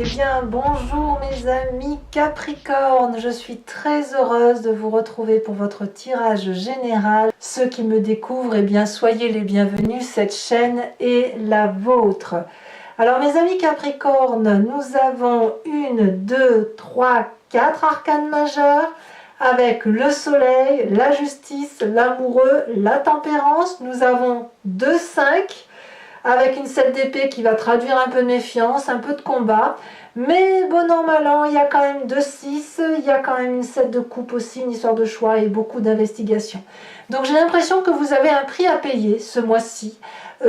Eh bien, bonjour mes amis Capricorne, je suis très heureuse de vous retrouver pour votre tirage général. Ceux qui me découvrent, eh bien, soyez les bienvenus, cette chaîne est la vôtre. Alors mes amis Capricorne, nous avons 1, 2, 3, 4 arcanes majeures avec le soleil, la justice, l'amoureux, la tempérance. Nous avons 2, 5 avec une 7 d'épée qui va traduire un peu de méfiance, un peu de combat. Mais bon an, mal an, il y a quand même 2, 6, il y a quand même une 7 de coupe aussi, une histoire de choix et beaucoup d'investigation. Donc j'ai l'impression que vous avez un prix à payer ce mois-ci.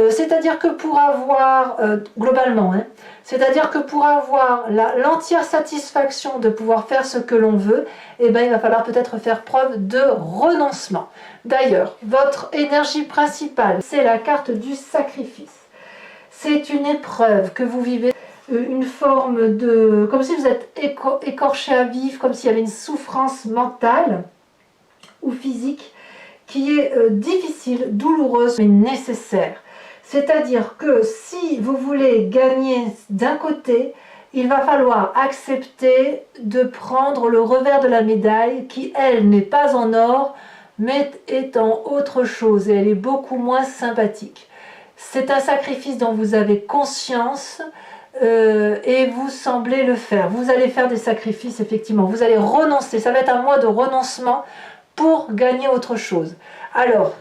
C'est-à-dire que pour avoir, globalement, c'est-à-dire que pour avoir l'entière satisfaction de pouvoir faire ce que l'on veut, eh ben, il va falloir peut-être faire preuve de renoncement. D'ailleurs, votre énergie principale, c'est la carte du sacrifice. C'est une épreuve que vous vivez, une forme de... comme si vous êtes écorché à vif, comme s'il y avait une souffrance mentale ou physique qui est difficile, douloureuse, mais nécessaire. C'est-à-dire que si vous voulez gagner d'un côté, il va falloir accepter de prendre le revers de la médaille qui, elle, n'est pas en or, mais est en autre chose et elle est beaucoup moins sympathique. C'est un sacrifice dont vous avez conscience et vous semblez le faire. Vous allez faire des sacrifices, effectivement. Vous allez renoncer. Ça va être un mois de renoncement pour gagner autre chose. Alors,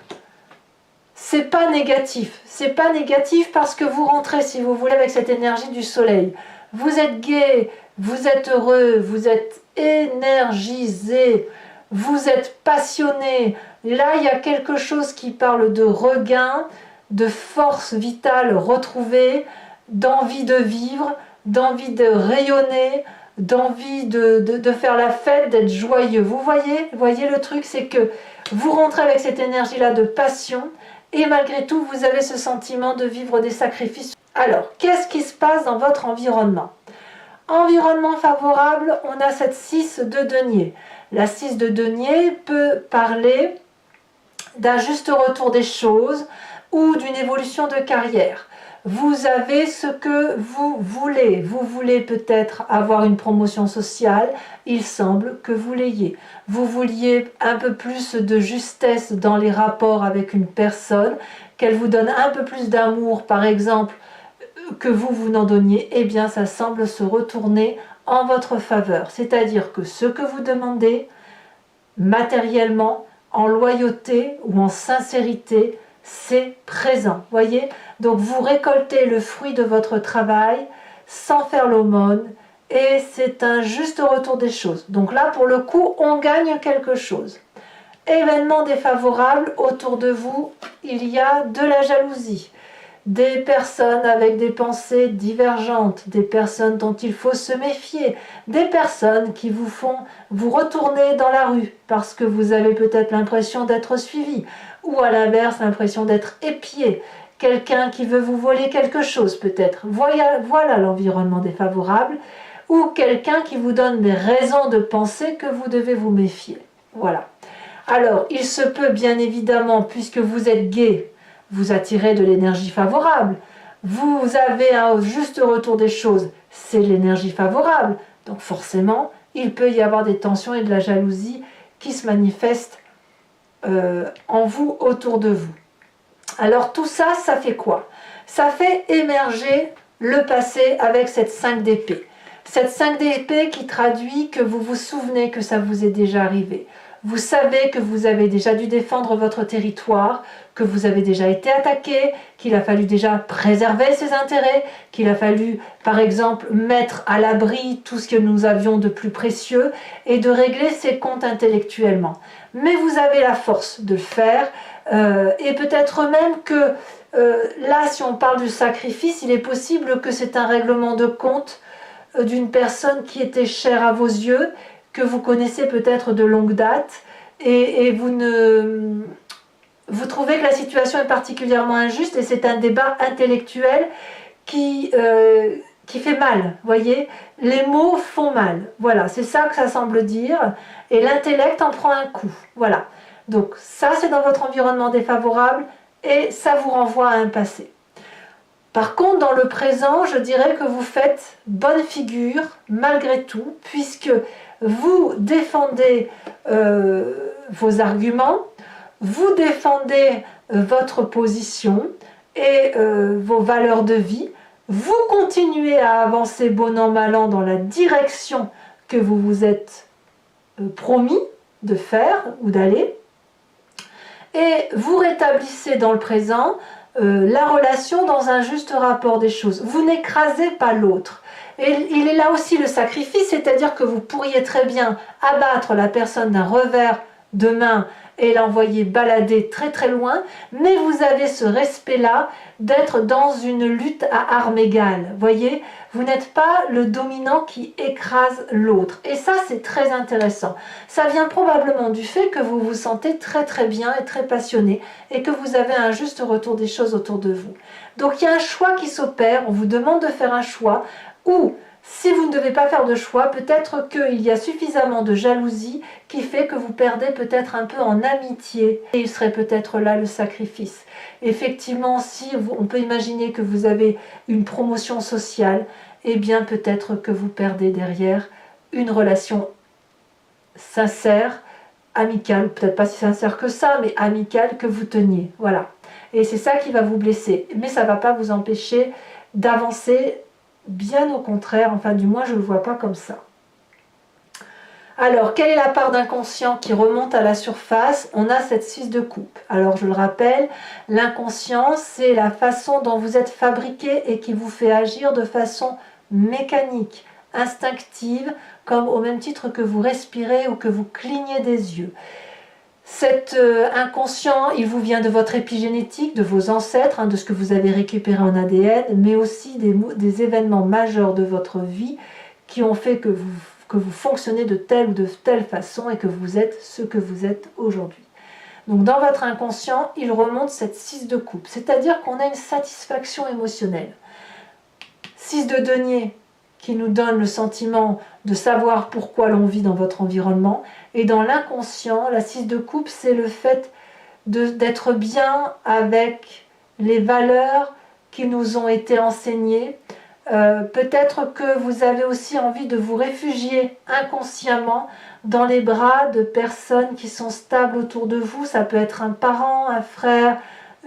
c'est pas négatif. C'est pas négatif parce que vous rentrez, si vous voulez, avec cette énergie du soleil. Vous êtes gai, vous êtes heureux, vous êtes énergisé, vous êtes passionné. Là, il y a quelque chose qui parle de regain, de force vitale retrouvée, d'envie de vivre, d'envie de rayonner, d'envie de faire la fête, d'être joyeux. Vous voyez le truc, c'est que vous rentrez avec cette énergie-là de passion et malgré tout, vous avez ce sentiment de vivre des sacrifices. Alors, qu'est-ce qui se passe dans votre environnement? Environnement favorable, on a cette 6 de denier. La 6 de denier peut parler d'un juste retour des choses ou d'une évolution de carrière. Vous avez ce que vous voulez. Vous voulez peut-être avoir une promotion sociale, il semble que vous l'ayez. Vous vouliez un peu plus de justesse dans les rapports avec une personne, qu'elle vous donne un peu plus d'amour, par exemple, que vous n'en donniez, eh bien ça semble se retourner en votre faveur. C'est-à-dire que ce que vous demandez, matériellement, en loyauté ou en sincérité, c'est présent. Voyez? Donc vous récoltez le fruit de votre travail sans faire l'aumône et c'est un juste retour des choses. Donc là, pour le coup, on gagne quelque chose. Événement défavorable, autour de vous, il y a de la jalousie. Des personnes avec des pensées divergentes, des personnes dont il faut se méfier, des personnes qui vous font vous retourner dans la rue parce que vous avez peut-être l'impression d'être suivi ou à l'inverse l'impression d'être épié, quelqu'un qui veut vous voler quelque chose peut-être. Voilà l'environnement défavorable ou quelqu'un qui vous donne des raisons de penser que vous devez vous méfier. Voilà. Alors, il se peut bien évidemment, puisque vous êtes gai, vous attirez de l'énergie favorable. Vous avez un juste retour des choses, c'est l'énergie favorable. Donc forcément, il peut y avoir des tensions et de la jalousie qui se manifestent en vous, autour de vous. Alors tout ça, ça fait quoi? Ça fait émerger le passé avec cette 5 d'épée. Cette 5 d'épée qui traduit que vous vous souvenez que ça vous est déjà arrivé. Vous savez que vous avez déjà dû défendre votre territoire, que vous avez déjà été attaqué, qu'il a fallu déjà préserver ses intérêts, qu'il a fallu, par exemple, mettre à l'abri tout ce que nous avions de plus précieux et de régler ses comptes intellectuellement. Mais vous avez la force de le faire et peut-être même que là, si on parle du sacrifice, il est possible que c'est un règlement de compte d'une personne qui était chère à vos yeux, que vous connaissez peut-être de longue date et vous trouvez que la situation est particulièrement injuste et c'est un débat intellectuel qui fait mal, voyez, les mots font mal, voilà, c'est ça que ça semble dire et l'intellect en prend un coup, voilà, donc ça c'est dans votre environnement défavorable et ça vous renvoie à un passé. Par contre, dans le présent, je dirais que vous faites bonne figure malgré tout, puisque vous défendez vos arguments, vous défendez votre position et vos valeurs de vie, vous continuez à avancer bon an mal an dans la direction que vous vous êtes promis de faire ou d'aller, et vous rétablissez dans le présent la relation dans un juste rapport des choses. Vous n'écrasez pas l'autre. Et il est là aussi le sacrifice, c'est-à-dire que vous pourriez très bien abattre la personne d'un revers de main et l'envoyer balader très très loin, mais vous avez ce respect-là d'être dans une lutte à armes égales. Voyez, vous n'êtes pas le dominant qui écrase l'autre. Et ça, c'est très intéressant. Ça vient probablement du fait que vous vous sentez très très bien et très passionné et que vous avez un juste retour des choses autour de vous. Donc il y a un choix qui s'opère, on vous demande de faire un choix, ou si vous ne devez pas faire de choix, peut-être qu'il y a suffisamment de jalousie qui fait que vous perdez peut-être un peu en amitié. Et il serait peut-être là le sacrifice. Effectivement, si on peut imaginer que vous avez une promotion sociale, eh bien peut-être que vous perdez derrière une relation sincère, amicale, peut-être pas si sincère que ça, mais amicale que vous teniez. Voilà. Et c'est ça qui va vous blesser. Mais ça ne va pas vous empêcher d'avancer. Bien au contraire, enfin du moins je ne le vois pas comme ça. Alors, quelle est la part d'inconscient qui remonte à la surface? On a cette 6 de coupe. Alors je le rappelle, l'inconscient c'est la façon dont vous êtes fabriqué et qui vous fait agir de façon mécanique, instinctive, comme au même titre que vous respirez ou que vous clignez des yeux. Cet inconscient, il vous vient de votre épigénétique, de vos ancêtres, de ce que vous avez récupéré en ADN, mais aussi des événements majeurs de votre vie qui ont fait que vous fonctionnez de telle ou de telle façon et que vous êtes ce que vous êtes aujourd'hui. Donc dans votre inconscient, il remonte cette 6 de coupe, c'est-à-dire qu'on a une satisfaction émotionnelle. 6 de denier, qui nous donne le sentiment de savoir pourquoi l'on vit dans votre environnement. Et dans l'inconscient, la 6 de coupe, c'est le fait d'être bien avec les valeurs qui nous ont été enseignées. Peut-être que vous avez aussi envie de vous réfugier inconsciemment dans les bras de personnes qui sont stables autour de vous. Ça peut être un parent, un frère,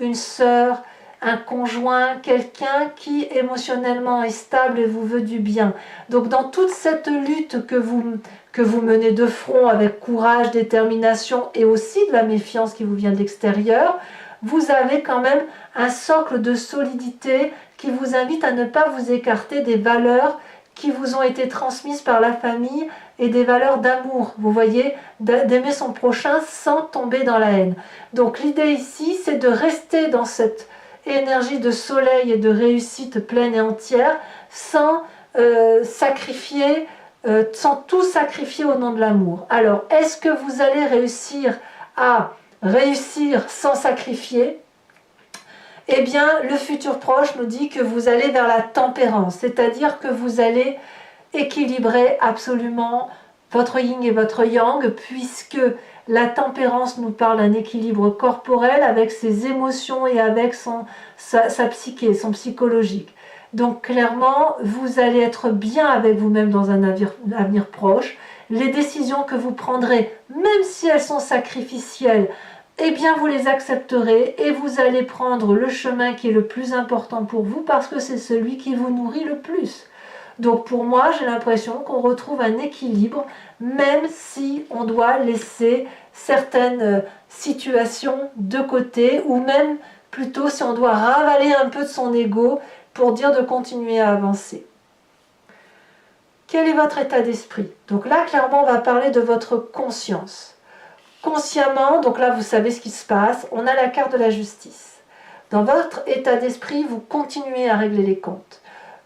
une sœur, un conjoint, quelqu'un qui émotionnellement est stable et vous veut du bien. Donc dans toute cette lutte que vous menez de front avec courage, détermination et aussi de la méfiance qui vous vient de l'extérieur, vous avez quand même un socle de solidité qui vous invite à ne pas vous écarter des valeurs qui vous ont été transmises par la famille et des valeurs d'amour, vous voyez, d'aimer son prochain sans tomber dans la haine. Donc l'idée ici, c'est de rester dans cette énergie de soleil et de réussite pleine et entière sans sacrifier, sans tout sacrifier au nom de l'amour. Alors, est-ce que vous allez réussir à réussir sans sacrifier? Eh bien, le futur proche nous dit que vous allez vers la tempérance, c'est-à-dire que vous allez équilibrer absolument votre yin et votre yang, puisque la tempérance nous parle d'un équilibre corporel avec ses émotions et avec sa psyché, son psychologique. Donc clairement, vous allez être bien avec vous-même dans un avenir proche. Les décisions que vous prendrez, même si elles sont sacrificielles, eh bien vous les accepterez et vous allez prendre le chemin qui est le plus important pour vous parce que c'est celui qui vous nourrit le plus. Donc pour moi, j'ai l'impression qu'on retrouve un équilibre, même si on doit laisser certaines situations de côté, ou même plutôt si on doit ravaler un peu de son ego pour dire de continuer à avancer. Quel est votre état d'esprit? Donc là, clairement, on va parler de votre conscience. Consciemment, donc là, vous savez ce qui se passe, on a la carte de la justice. Dans votre état d'esprit, vous continuez à régler les comptes.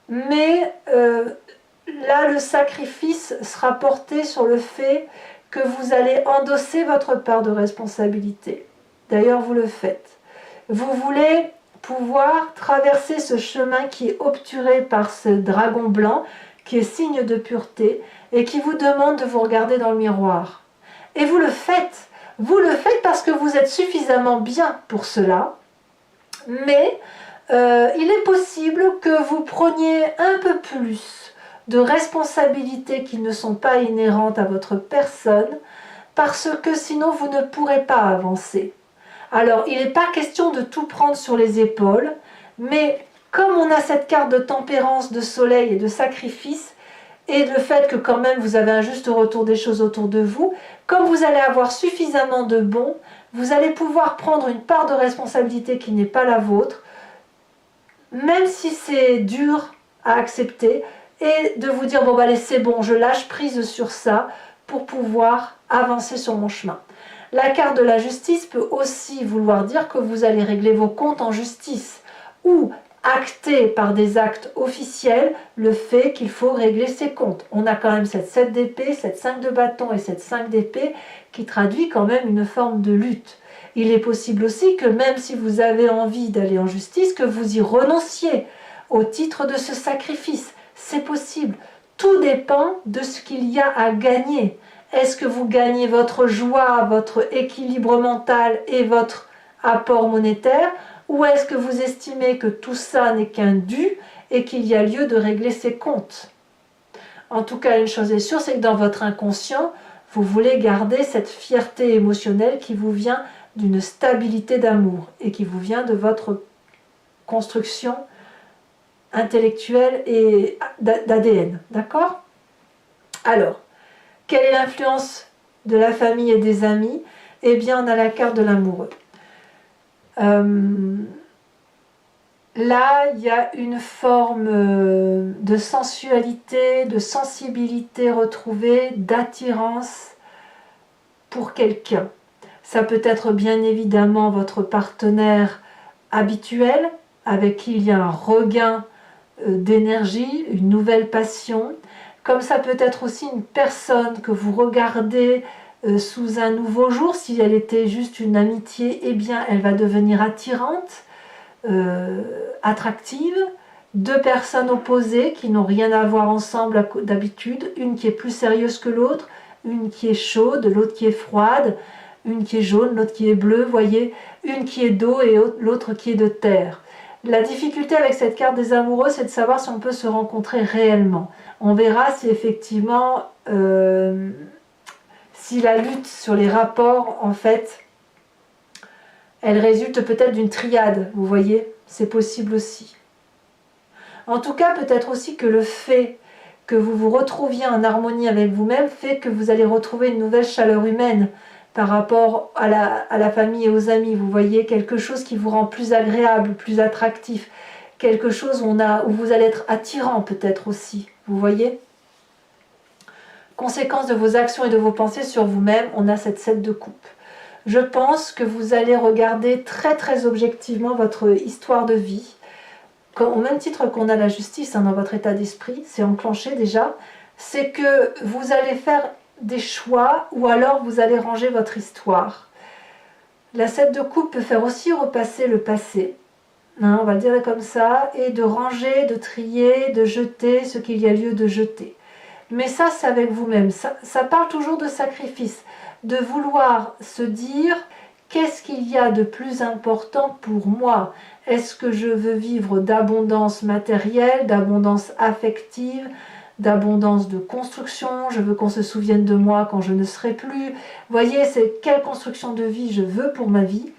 Mais là, le sacrifice sera porté sur le fait que vous allez endosser votre part de responsabilité. D'ailleurs, vous le faites. Vous voulez pouvoir traverser ce chemin qui est obturé par ce dragon blanc, qui est signe de pureté, et qui vous demande de vous regarder dans le miroir. Et vous le faites. Vous le faites parce que vous êtes suffisamment bien pour cela, mais il est possible que vous preniez un peu plus de responsabilités qui ne sont pas inhérentes à votre personne, parce que sinon vous ne pourrez pas avancer. Alors, il n'est pas question de tout prendre sur les épaules, mais comme on a cette carte de tempérance, de soleil et de sacrifice, et le fait que quand même vous avez un juste retour des choses autour de vous, comme vous allez avoir suffisamment de bons, vous allez pouvoir prendre une part de responsabilité qui n'est pas la vôtre, même si c'est dur à accepter, et de vous dire, bon bah allez c'est bon, je lâche prise sur ça pour pouvoir avancer sur mon chemin. La carte de la justice peut aussi vouloir dire que vous allez régler vos comptes en justice, ou acter par des actes officiels le fait qu'il faut régler ses comptes. On a quand même cette 7 d'épée, cette 5 de bâton et cette 5 d'épée qui traduit quand même une forme de lutte. Il est possible aussi que même si vous avez envie d'aller en justice, que vous y renonciez au titre de ce sacrifice. C'est possible. Tout dépend de ce qu'il y a à gagner. Est-ce que vous gagnez votre joie, votre équilibre mental et votre apport monétaire, ou est-ce que vous estimez que tout ça n'est qu'un dû et qu'il y a lieu de régler ses comptes? En tout cas, une chose est sûre, c'est que dans votre inconscient, vous voulez garder cette fierté émotionnelle qui vous vient d'une stabilité d'amour et qui vous vient de votre construction intellectuelle et d'ADN. D'accord? Alors, quelle est l'influence de la famille et des amis? Eh bien, on a la carte de l'amoureux. Là, il y a une forme de sensualité, de sensibilité retrouvée, d'attirance pour quelqu'un. Ça peut être bien évidemment votre partenaire habituel, avec qui il y a un regain d'énergie, une nouvelle passion. Comme ça peut être aussi une personne que vous regardez sous un nouveau jour. Si elle était juste une amitié, eh bien elle va devenir attirante, attractive. Deux personnes opposées qui n'ont rien à voir ensemble d'habitude, une qui est plus sérieuse que l'autre, une qui est chaude, l'autre qui est froide, une qui est jaune, l'autre qui est bleue, voyez, une qui est d'eau et l'autre qui est de terre. La difficulté avec cette carte des amoureux, c'est de savoir si on peut se rencontrer réellement. On verra si effectivement, si la lutte sur les rapports, en fait, elle résulte peut-être d'une triade, vous voyez, c'est possible aussi. En tout cas, peut-être aussi que le fait que vous vous retrouviez en harmonie avec vous-même fait que vous allez retrouver une nouvelle chaleur humaine par rapport à la famille et aux amis. Vous voyez, quelque chose qui vous rend plus agréable, plus attractif, quelque chose où vous allez être attirant peut-être aussi, vous voyez. Conséquence de vos actions et de vos pensées sur vous-même, on a cette 7 de coupe. Je pense que vous allez regarder très très objectivement votre histoire de vie, au même titre qu'on a la justice dans votre état d'esprit, c'est enclenché déjà, c'est que vous allez faire des choix ou alors vous allez ranger votre histoire. La 7 de coupe peut faire aussi repasser le passé, on va le dire comme ça, et de ranger, de trier, de jeter ce qu'il y a lieu de jeter. Mais ça, c'est avec vous-même. Ça parle toujours de sacrifice, de vouloir se dire qu'est-ce qu'il y a de plus important pour moi? Est-ce que je veux vivre d'abondance matérielle, d'abondance affective, d'abondance de construction? Je veux qu'on se souvienne de moi quand je ne serai plus. Voyez, c'est quelle construction de vie je veux pour ma vie?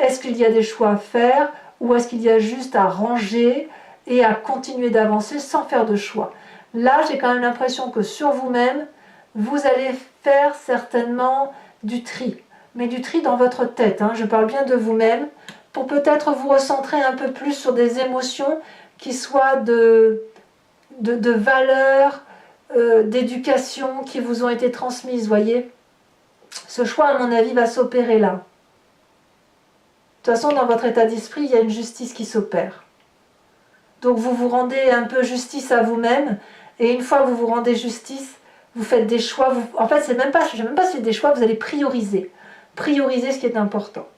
Est-ce qu'il y a des choix à faire ou est-ce qu'il y a juste à ranger et à continuer d'avancer sans faire de choix? Là, j'ai quand même l'impression que sur vous-même, vous allez faire certainement du tri. Mais du tri dans votre tête, je parle bien de vous-même, pour peut-être vous recentrer un peu plus sur des émotions qui soient de valeurs, d'éducation qui vous ont été transmises, voyez. Ce choix, à mon avis, va s'opérer là. De toute façon, dans votre état d'esprit, il y a une justice qui s'opère. Donc vous vous rendez un peu justice à vous-même, et une fois que vous vous rendez justice, vous faites des choix. En fait, je ne sais même pas si c'est des choix, vous allez prioriser. Prioriser ce qui est important.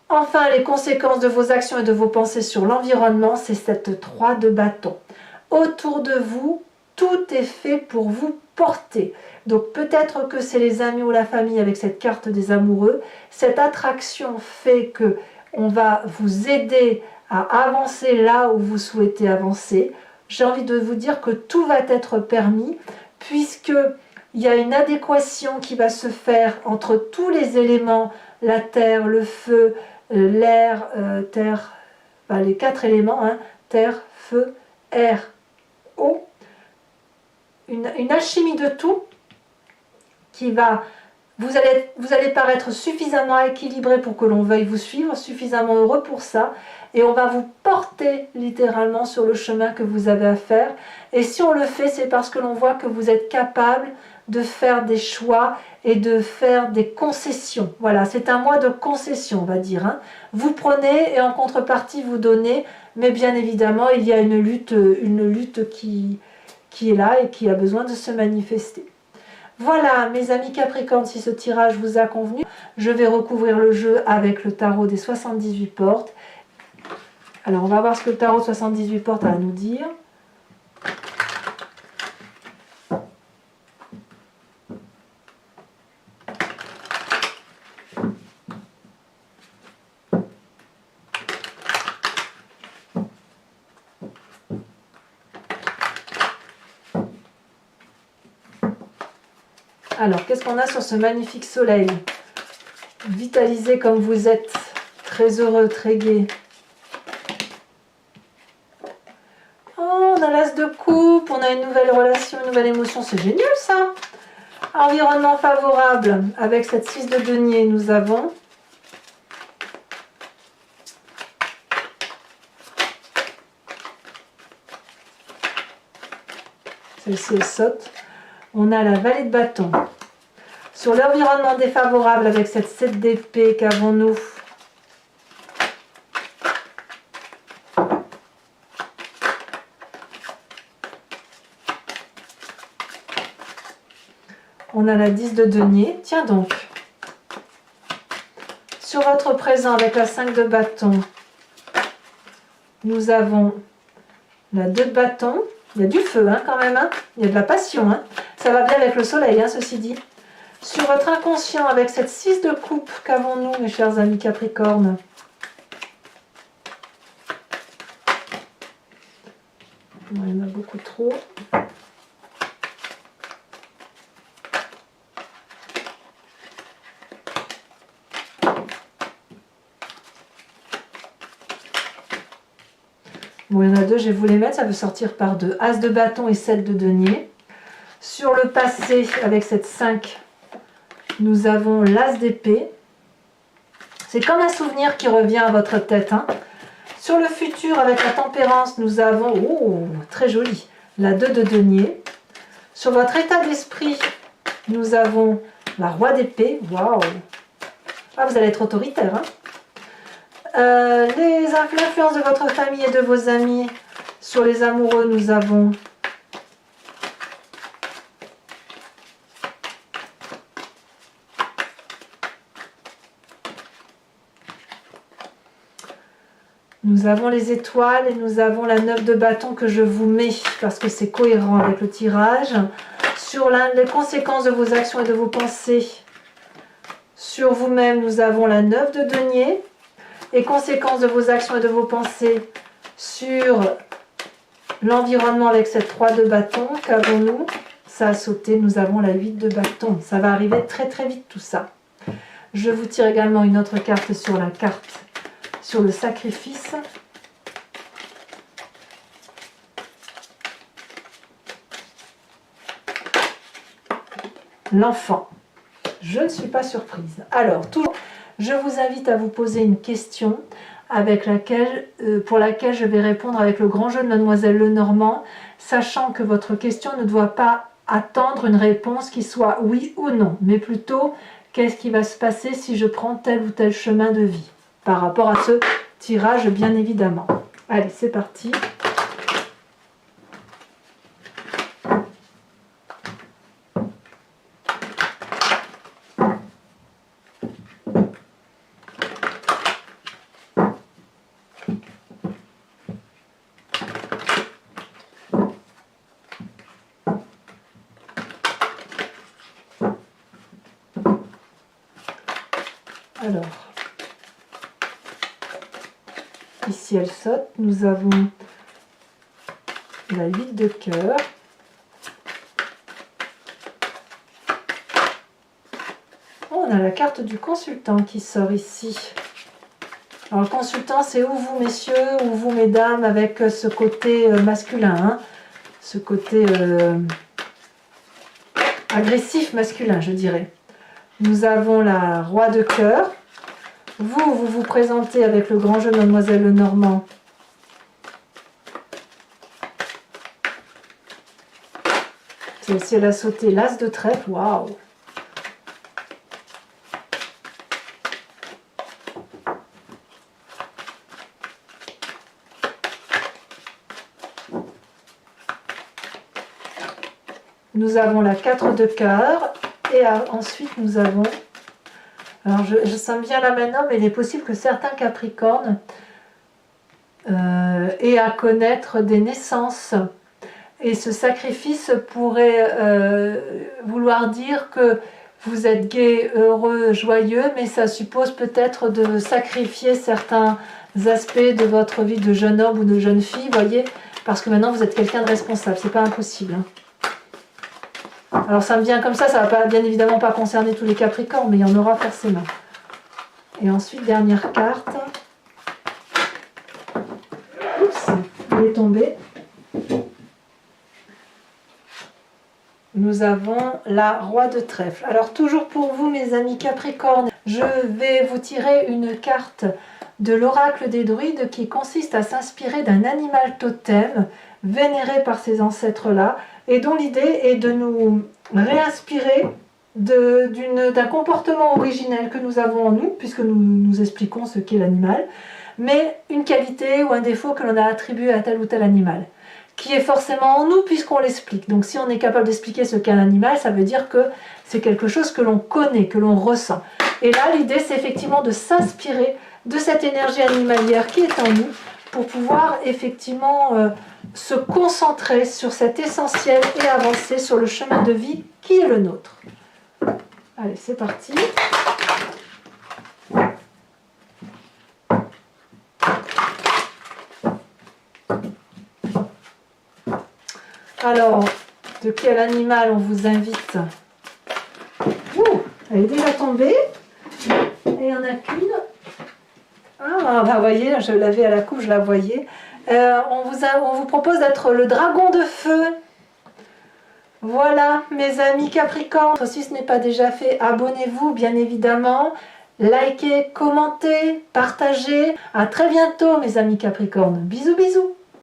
Enfin, les conséquences de vos actions et de vos pensées sur l'environnement, c'est cette 3 de bâton. Autour de vous, tout est fait pour vous porter. Donc peut-être que c'est les amis ou la famille avec cette carte des amoureux. Cette attraction fait que on va vous aider à avancer là où vous souhaitez avancer. J'ai envie de vous dire que tout va être permis, puisque il y a une adéquation qui va se faire entre tous les éléments, la terre, le feu, l'air, terre, enfin, les 4 éléments, hein, terre, feu, air, eau. Une alchimie de tout qui va... Vous allez paraître suffisamment équilibré pour que l'on veuille vous suivre, suffisamment heureux pour ça, et on va vous porter littéralement sur le chemin que vous avez à faire. Et si on le fait, c'est parce que l'on voit que vous êtes capable de faire des choix et de faire des concessions. Voilà, c'est un mois de concession, on va dire. Hein. Vous prenez et en contrepartie vous donnez, mais bien évidemment, il y a une lutte qui est là et qui a besoin de se manifester. Voilà, mes amis Capricorne, si ce tirage vous a convenu, je vais recouvrir le jeu avec le tarot des 78 portes. Alors, on va voir ce que le tarot 78 portes a à nous dire. Alors, qu'est-ce qu'on a sur ce magnifique soleil? Vitalisé comme vous êtes, très heureux, très gai. Oh, on a l'as de coupe, on a une nouvelle relation, une nouvelle émotion, c'est génial ça. Environnement favorable, avec cette 6 de denier, nous avons celle-ci elle saute. On a la vallée de bâton. Sur l'environnement défavorable, avec cette 7 d'épée, qu'avons-nous? On a la 10 de denier. Tiens donc. Sur votre présent, avec la 5 de bâton, nous avons la 2 de bâton. Il y a du feu hein, quand même. Hein. Il y a de la passion. Hein. Ça va bien avec le soleil, hein, ceci dit. Sur votre inconscient, avec cette 6 de coupe, qu'avons-nous, mes chers amis Capricorne? Il y en a beaucoup trop. Bon, il y en a deux, je vais vous les mettre, ça veut sortir par deux. As de bâton et 7 de denier. Sur le passé, avec cette 5, nous avons l'as d'épée. C'est comme un souvenir qui revient à votre tête. Hein. Sur le futur, avec la tempérance, nous avons, oh, très joli, la 2 de denier. Sur votre état d'esprit, nous avons la roi d'épée. Waouh! Ah, vous allez être autoritaire. Hein. L'influence de votre famille et de vos amis. Sur les amoureux, nous avons les étoiles et nous avons la 9 de bâton que je vous mets parce que c'est cohérent avec le tirage. Sur les conséquences de vos actions et de vos pensées, sur vous-même, nous avons la 9 de denier. Et conséquences de vos actions et de vos pensées sur l'environnement avec cette 3 de bâton, qu'avons-nous? Ça a sauté, nous avons la 8 de bâton. Ça va arriver très très vite tout ça. Je vous tire également une autre carte sur la carte, sur le sacrifice. L'enfant. Je ne suis pas surprise. Alors, toujours, je vous invite à vous poser une question avec pour laquelle je vais répondre avec le grand jeu de Mademoiselle Lenormand, sachant que votre question ne doit pas attendre une réponse qui soit oui ou non, mais plutôt qu'est-ce qui va se passer si je prends tel ou tel chemin de vie, par rapport à ce tirage bien évidemment. Allez, c'est parti. Alors, Ici, elle saute. Nous avons la 8 de cœur. Oh, on a la carte du consultant qui sort ici. Alors, le consultant, c'est ou vous, messieurs, ou vous, mesdames, avec ce côté masculin. Hein, ce côté agressif masculin, je dirais. Nous avons la roi de cœur. Vous vous présentez avec le grand jeu Mademoiselle Lenormand. Celle-ci, elle a sauté l'as de trèfle. Waouh! Nous avons la 4 de cœur. Et ensuite, nous avons... Alors, je sens bien là maintenant, mais il est possible que certains Capricornes aient à connaître des naissances. Et ce sacrifice pourrait vouloir dire que vous êtes gai, heureux, joyeux, mais ça suppose peut-être de sacrifier certains aspects de votre vie de jeune homme ou de jeune fille, voyez, parce que maintenant vous êtes quelqu'un de responsable, c'est pas impossible. Hein. Alors ça me vient comme ça va pas, bien évidemment pas concerner tous les Capricornes, mais il y en aura forcément. Et ensuite, dernière carte. Oups, il est tombé. Nous avons la roi de trèfle. Alors toujours pour vous, mes amis Capricornes, je vais vous tirer une carte de l'oracle des druides qui consiste à s'inspirer d'un animal totem vénéré par ces ancêtres-là et dont l'idée est de nous réinspirer d'un comportement originel que nous avons en nous, puisque nous expliquons ce qu'est l'animal, mais une qualité ou un défaut que l'on a attribué à tel ou tel animal, qui est forcément en nous puisqu'on l'explique. Donc si on est capable d'expliquer ce qu'est un animal, ça veut dire que c'est quelque chose que l'on connaît, que l'on ressent. Et là, l'idée, c'est effectivement de s'inspirer de cette énergie animalière qui est en nous pour pouvoir effectivement se concentrer sur cet essentiel et avancer sur le chemin de vie qui est le nôtre. Allez, c'est parti. Alors, de quel animal on vous invite? Ouh, elle est déjà tombée. Et il n'y en a qu'une. Ah, bah, vous voyez, je l'avais à la coupe, je la voyais. On vous propose d'être le dragon de feu. Voilà, mes amis Capricornes. Si ce n'est pas déjà fait, abonnez-vous, bien évidemment. Likez, commentez, partagez. À très bientôt, mes amis Capricornes. Bisous, bisous.